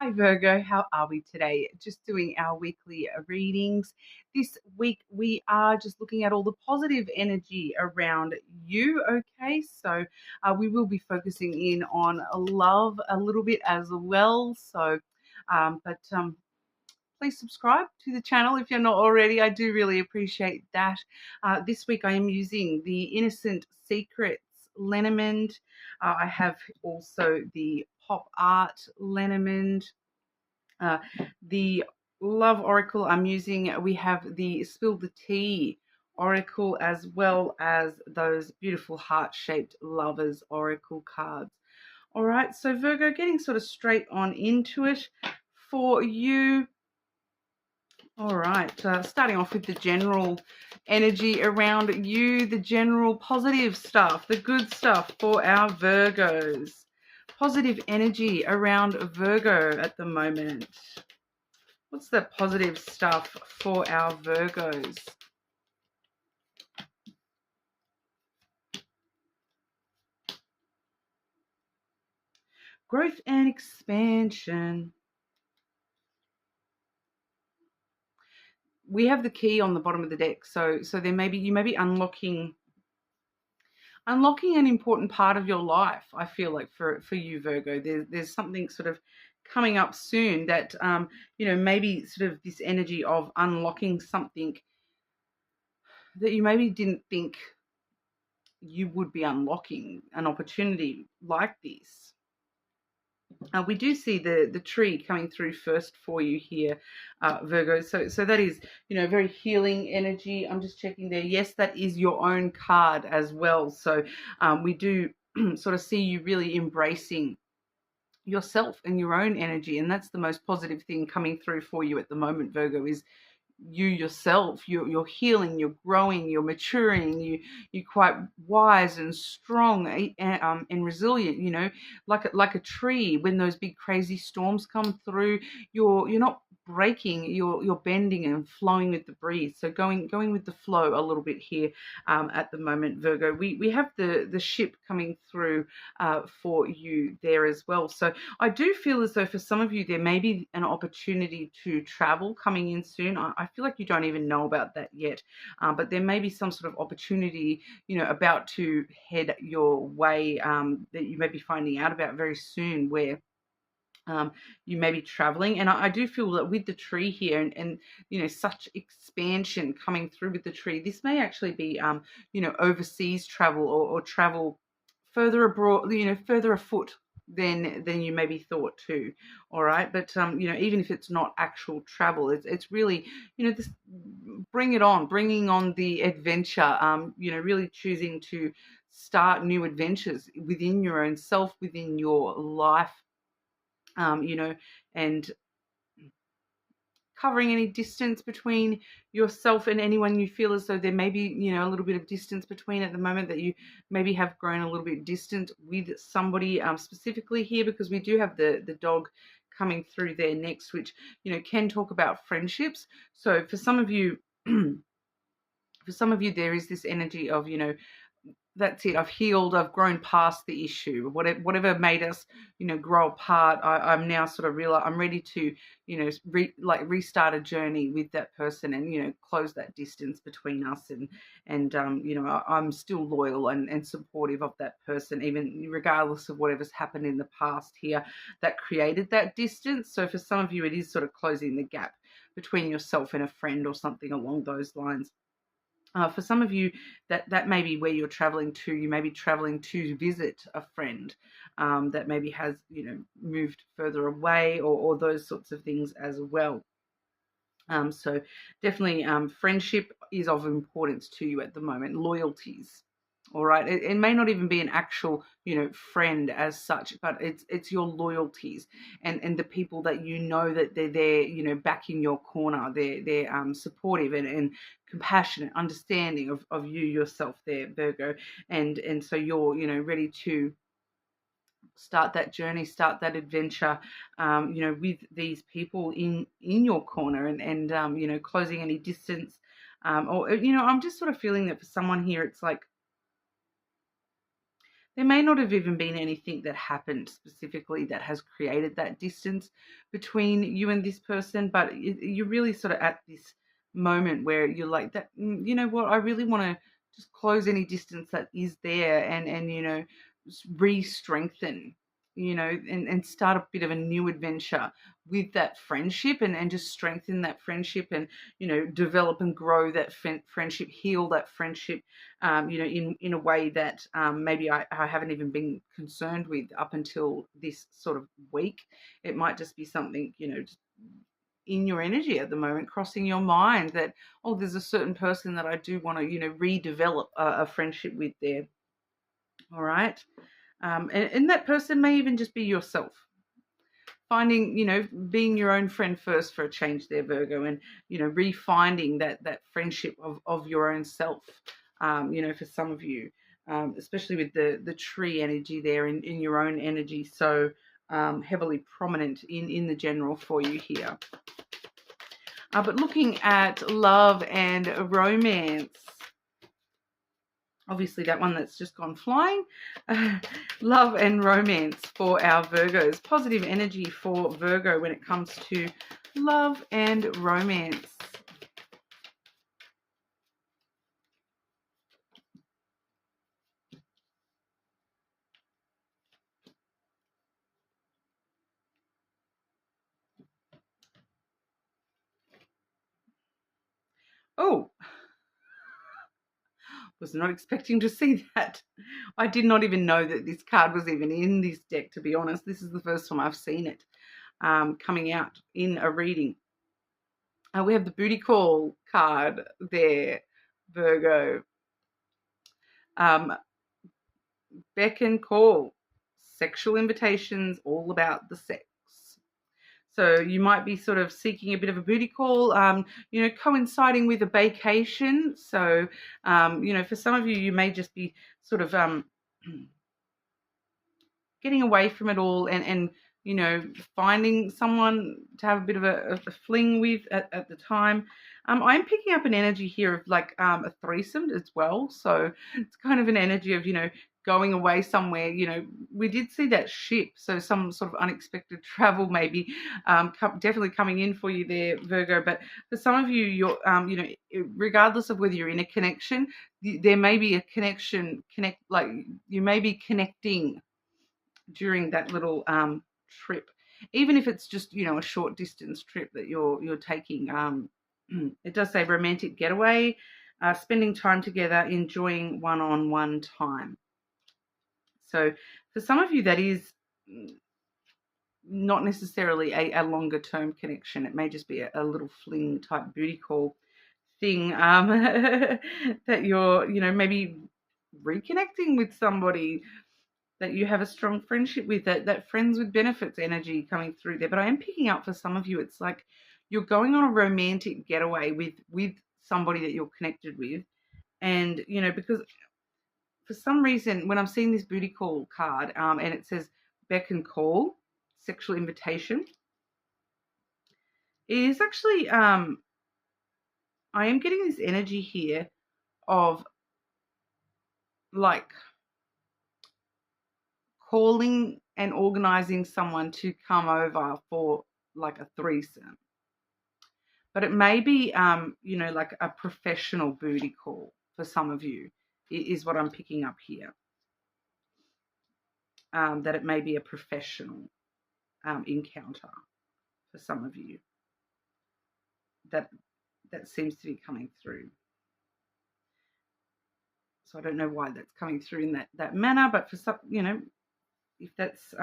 Hi Virgo, how are we today? Just doing our weekly readings. This week we are just looking at all the positive energy around you, okay? So we will be focusing in on love a little bit as well. But please subscribe to the channel if you're not already. I do really appreciate that. This week I am using the Innocent Secrets Lenormand. I have also the Pop Art Lenormand. Uh, the Love Oracle I'm using, we have the Spill the Tea Oracle, as well as those beautiful heart-shaped Lovers Oracle cards. All right, so Virgo, getting sort of straight on into it for you. All right, starting off with the general energy around you, the general positive stuff, the good stuff for our Virgos. Positive energy around Virgo at the moment. What's the positive stuff for our Virgos? Growth and expansion. We have the key on the bottom of the deck, so there may be, you may be unlocking an important part of your life. I feel like for you Virgo, there's something sort of coming up soon that maybe sort of this energy of unlocking something that you maybe didn't think you would be unlocking, an opportunity like this. We do see the tree coming through first for you here, Virgo. So that is, very healing energy. I'm just checking there. Yes, that is your own card as well. So we do sort of see you really embracing yourself and your own energy. And that's the most positive thing coming through for you at the moment, Virgo, is you yourself. You're healing, you're growing, you're maturing, you're quite wise and strong and resilient, like a tree. When those big crazy storms come through, you're not breaking, you're bending and flowing with the breeze. So going with the flow a little bit here at the moment, Virgo. We have the ship coming through for you there as well. So I do feel as though for some of you there may be an opportunity to travel coming in soon. I feel like you don't even know about that yet, but there may be some sort of opportunity, about to head your way, that you may be finding out about very soon, where you may be traveling. And I do feel that with the tree here and such expansion coming through with the tree, this may actually be overseas travel, or travel further abroad, further afoot than you maybe thought too. All right, but even if it's not actual travel, it's really, this bringing on the adventure, really choosing to start new adventures within your own self, within your life, and covering any distance between yourself and anyone you feel as though there may be, a little bit of distance between at the moment, that you maybe have grown a little bit distant with somebody, specifically here, because we do have the dog coming through there next, which, can talk about friendships. So for some of you, there is this energy of, that's it. I've healed. I've grown past the issue. Whatever made us, grow apart. I'm now sort of I'm ready to, restart a journey with that person, and close that distance between us. And I'm still loyal and supportive of that person, even regardless of whatever's happened in the past here that created that distance. So for some of you, it is sort of closing the gap between yourself and a friend, or something along those lines. For some of you, that may be where you're traveling to. You may be traveling to visit a friend that maybe has, moved further away, or those sorts of things as well. So definitely friendship is of importance to you at the moment. Loyalties. All right. It may not even be an actual, friend as such, but it's your loyalties and the people that that they're there, back in your corner. They're supportive and compassionate, understanding of you yourself there, Virgo. And so you're, ready to start that journey, start that adventure, with these people in your corner, and closing any distance. Or, I'm just sort of feeling that for someone here, it's like There may not have even been anything that happened specifically that has created that distance between you and this person, but you're really sort of at this moment where you're like, that, you know what, I really want to just close any distance that is there, and you know, re-strengthen, you know, and start a bit of a new adventure with that friendship, and just strengthen that friendship, and you know, develop and grow that friendship, heal that friendship, you know, in a way that maybe I haven't even been concerned with up until this sort of week. It might just be something, you know, just in your energy at the moment, crossing your mind, that, oh, there's a certain person that I do want to, you know, redevelop a friendship with there. All right. And that person may even just be yourself. Finding, you know, being your own friend first for a change there, Virgo, and, you know, refinding that friendship of your own self, you know, for some of you, especially with the tree energy there in your own energy, so heavily prominent in the general for you here. But looking at love and romance, obviously that one that's just gone flying. Love and romance for our Virgos. Positive energy for Virgo when it comes to love and romance. Oh, was not expecting to see that. I did not even know that this card was even in this deck, to be honest. This is the first time I've seen it coming out in a reading. We have the booty call card there, Virgo. Beck and call. Sexual invitations, all about the sex. So you might be sort of seeking a bit of a booty call, you know, coinciding with a vacation. So, you know, for some of you, you may just be sort of getting away from it all, and you know, finding someone to have a bit of a fling with at the time. I'm picking up an energy here of like a threesome as well. So it's kind of an energy of, you know, going away somewhere. You know, we did see that ship, so some sort of unexpected travel maybe definitely coming in for you there, Virgo. But for some of you, you're you know, regardless of whether you're in a connection, there may be a like you may be connecting during that little trip, even if it's just, you know, a short distance trip that you're taking. It does say romantic getaway, spending time together, enjoying one-on-one time. So for some of you, that is not necessarily a longer term connection. It may just be a little fling type booty call thing, that you're, you know, maybe reconnecting with somebody that you have a strong friendship with, that friends with benefits energy coming through there. But I am picking up for some of you, it's like you're going on a romantic getaway with somebody that you're connected with. And, you know, because for some reason, when I'm seeing this booty call card, and it says beck and call, sexual invitation, it is actually, I am getting this energy here of like calling and organizing someone to come over for like a threesome. But it may be, you know, like a professional booty call for some of you, is what I'm picking up here. That it may be a professional encounter for some of you. That seems to be coming through. So I don't know why that's coming through in that manner, but for some, you know, if that's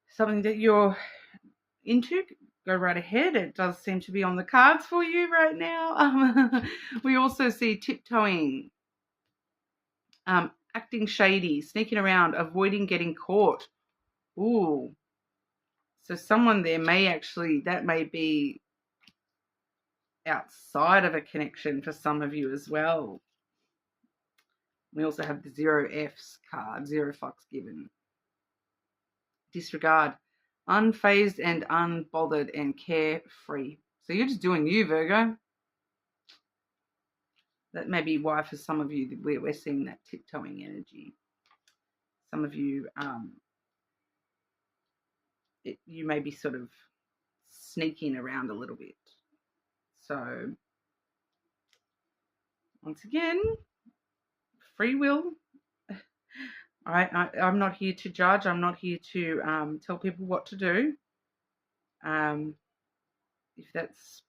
something that you're into, go right ahead. It does seem to be on the cards for you right now. We also see tiptoeing, acting shady, sneaking around, avoiding getting caught. Ooh. So someone there may actually, that may be outside of a connection for some of you as well. We also have the 0Fs card, 0 fucks given. Disregard, unfazed and unbothered and carefree. So you're just doing you, Virgo. That may be why for some of you we're seeing that tiptoeing energy. Some of you, you may be sort of sneaking around a little bit. So once again, free will. I'm not here to judge. I'm not here to tell people what to do. If that's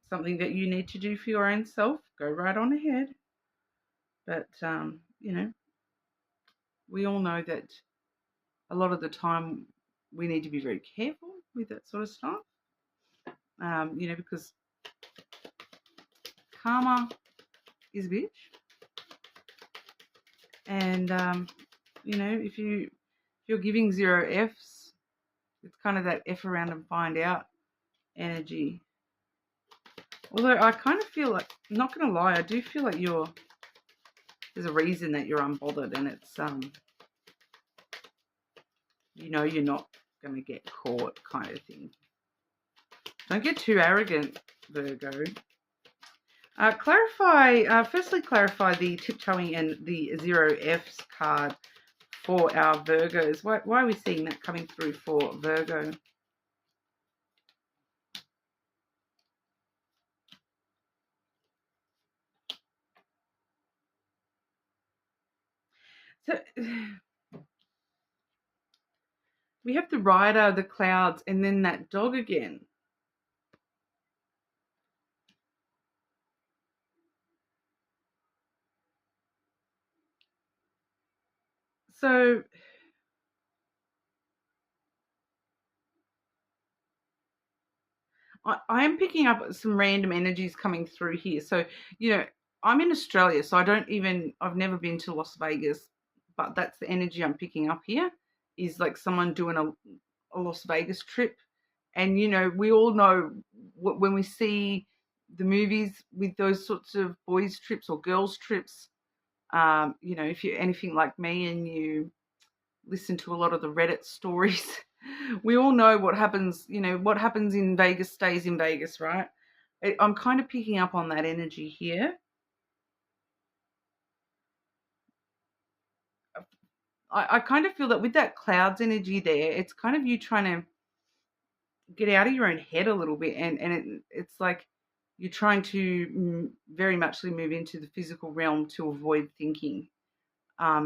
something that you need to do for your own self, go right on ahead. But, we all know that a lot of the time we need to be very careful with that sort of stuff, because karma is a bitch. And, if you're giving 0 Fs, it's kind of that F around and find out energy. Although I kind of feel like, I'm not going to lie, I do feel like there's a reason that you're unbothered, and it's, you're not going to get caught kind of thing. Don't get too arrogant, Virgo. Firstly clarify the tiptoeing and the 0 Fs card for our Virgos. Why are we seeing that coming through for Virgo? So we have the rider, the clouds, and then that dog again. So I am picking up some random energies coming through here. So, I'm in Australia, so I've never been to Las Vegas, but that's the energy I'm picking up here, is like someone doing a Las Vegas trip. And, we all know when we see the movies with those sorts of boys' trips or girls' trips, if you're anything like me and you listen to a lot of the Reddit stories, we all know what happens, what happens in Vegas stays in Vegas, right? I'm kind of picking up on that energy here. I kind of feel that with that clouds energy there, it's kind of you trying to get out of your own head a little bit, and it's like you're trying to very muchly move into the physical realm to avoid thinking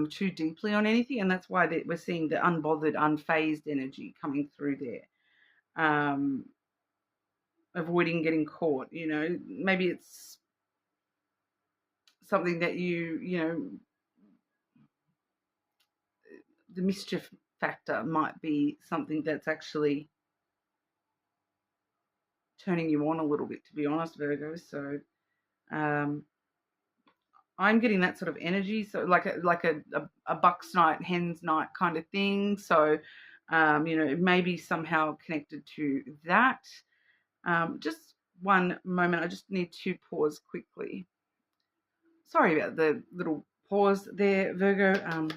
too deeply on anything, and that's why we're seeing the unbothered, unfazed energy coming through there. Avoiding getting caught, maybe it's something that the mischief factor might be something that's actually turning you on a little bit, to be honest, Virgo. So I'm getting that sort of energy, so like a buck's night, hen's night kind of thing. So it may be somehow connected to that. Just one moment, I just need to pause quickly. Sorry about the little pause there, Virgo.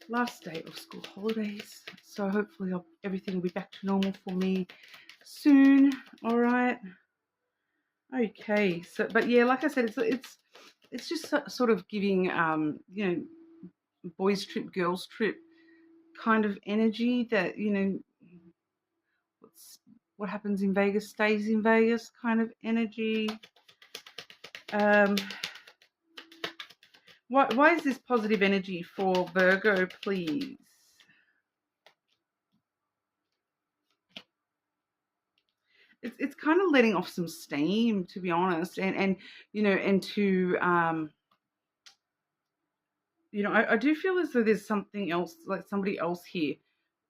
Last day of school holidays, so hopefully everything will be back to normal for me soon. All right. Okay. So, but yeah, like I said, it's just sort of giving boys trip, girls trip kind of energy that what happens in Vegas stays in Vegas kind of energy. Why is this positive energy for Virgo, please? It's kind of letting off some steam, to be honest, and to I do feel as though there's something else, like somebody else here.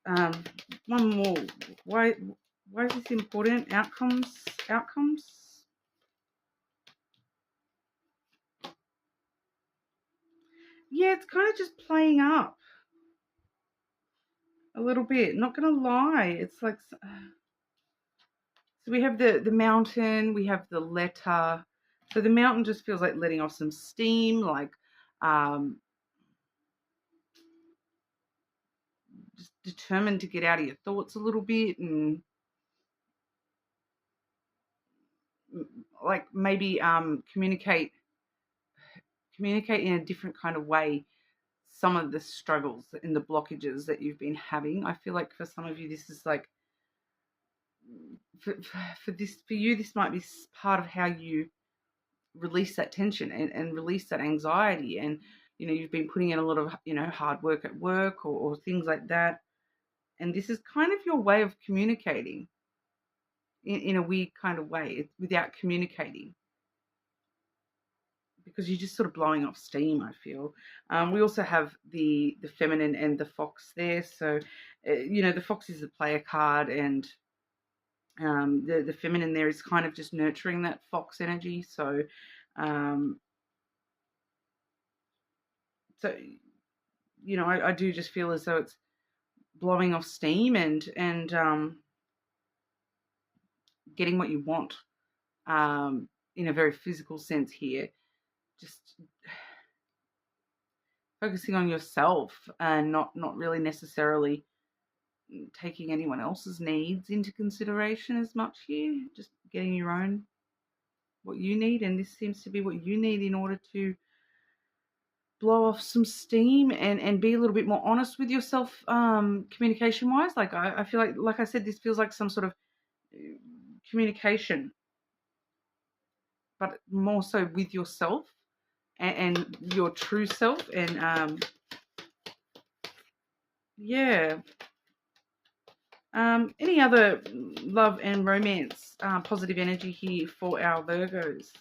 One more. Why is this important? Outcomes. Yeah, it's kind of just playing up a little bit. Not gonna lie, it's like so we have the mountain, we have the letter. So the mountain just feels like letting off some steam, like just determined to get out of your thoughts a little bit, and like maybe communicate in a different kind of way some of the struggles and the blockages that you've been having. I feel like for some of you, this is like for you, this might be part of how you release that tension and release that anxiety. And you've been putting in a lot of hard work at work or things like that. And this is kind of your way of communicating in a weird kind of way, without communicating, because you're just sort of blowing off steam, I feel. We also have the feminine and the fox there. So, the fox is the player card, and the feminine there is kind of just nurturing that fox energy. So, um, so I do just feel as though it's blowing off steam and getting what you want in a very physical sense here. Just focusing on yourself and not really necessarily taking anyone else's needs into consideration as much here. Just getting your own, what you need, and this seems to be what you need in order to blow off some steam and be a little bit more honest with yourself, communication wise. Like I feel like I said, this feels like some sort of communication, but more so with yourself and your true self. And yeah. Any other love and romance positive energy here for our Virgos?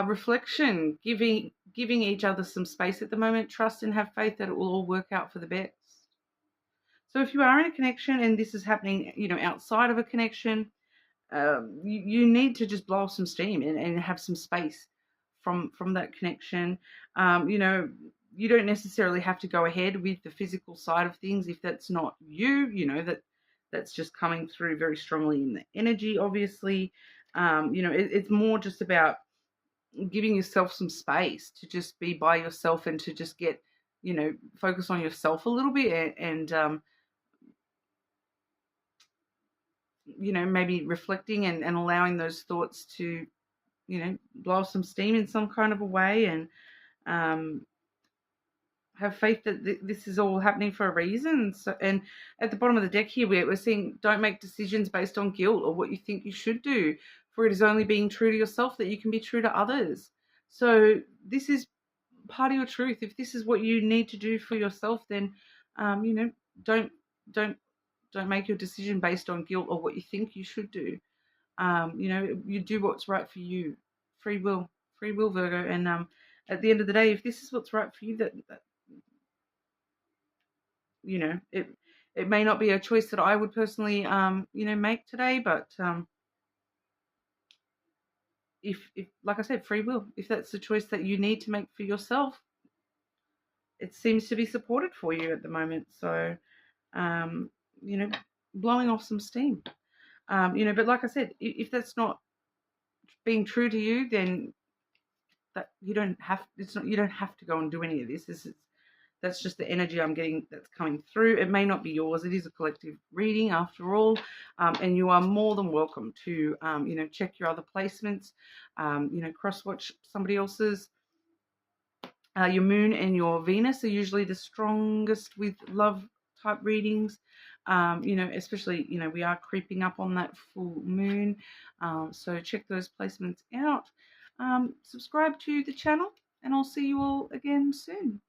Reflection, giving each other some space at the moment. Trust and have faith that it will all work out for the best. So if you are in a connection and this is happening, outside of a connection, you need to just blow off some steam and have some space from that connection. You don't necessarily have to go ahead with the physical side of things if that's not you. That's just coming through very strongly in the energy, obviously. It's more just about giving yourself some space to just be by yourself and to just get, focus on yourself a little bit and maybe reflecting and allowing those thoughts to, blow some steam in some kind of a way, and have faith that this is all happening for a reason. So, and at the bottom of the deck here, we're seeing, don't make decisions based on guilt or what you think you should do, for it is only being true to yourself that you can be true to others. So this is part of your truth. If this is what you need to do for yourself, then, don't make your decision based on guilt or what you think you should do. You do what's right for you. Free will, Virgo. And at the end of the day, if this is what's right for you, that it may not be a choice that I would personally, make today, but if like I said, free will, if that's the choice that you need to make for yourself, it seems to be supported for you at the moment. So, blowing off some steam, but like I said, if that's not being true to you, then that you don't have to go and do any of this. That's just the energy I'm getting that's coming through. It may not be yours. It is a collective reading after all. And you are more than welcome to, check your other placements, cross-watch somebody else's. Your moon and your Venus are usually the strongest with love type readings. Especially, we are creeping up on that full moon. So check those placements out. Subscribe to the channel, and I'll see you all again soon.